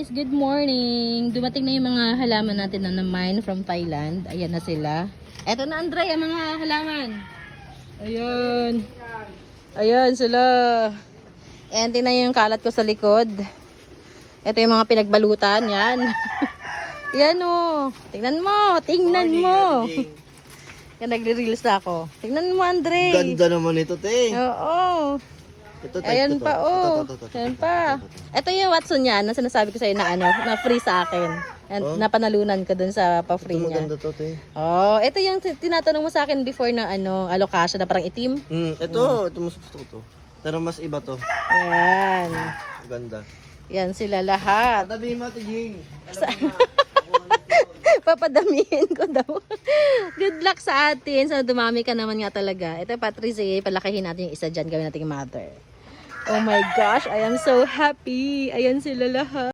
guys, good morning. Dumating na yung mga halaman natin na na-mine from Thailand. Ayan na sila. Eto na Andre, ang mga halaman. Ayan. Ayan sila. And tingnan yung kalat ko sa likod. Ito yung mga pinagbalutan. Yan. Yan o. Tingnan mo. Tingnan mo. Yan, nagre-reels na ako. Tingnan mo Andre. Ganda naman ito, te. Oo. Ito, Ayan ito, pa, ito, oh. ito. Ayan pa. Ito yung Watson yan, na sinasabi ko sa'yo na ano, na free sa akin. And Oh. napanalunan ko dun sa pa-free Ito niya. maganda to, te. Oh, ito yung tinatanong mo sa akin before na ano, alocasia na parang itim. Ito mas gusto ko to. Pero mas iba to. Ayan. Ganda. Yan sila lahat. Tabi mo, te, Jing. Papadamihin ko daw. Good luck sa atin. Sana dumami ka naman nga talaga. Ito Patrice, palakihin natin yung isa dyan. Gawin natin yung mother. Oh my gosh, I am so happy. Ayan sila lahat.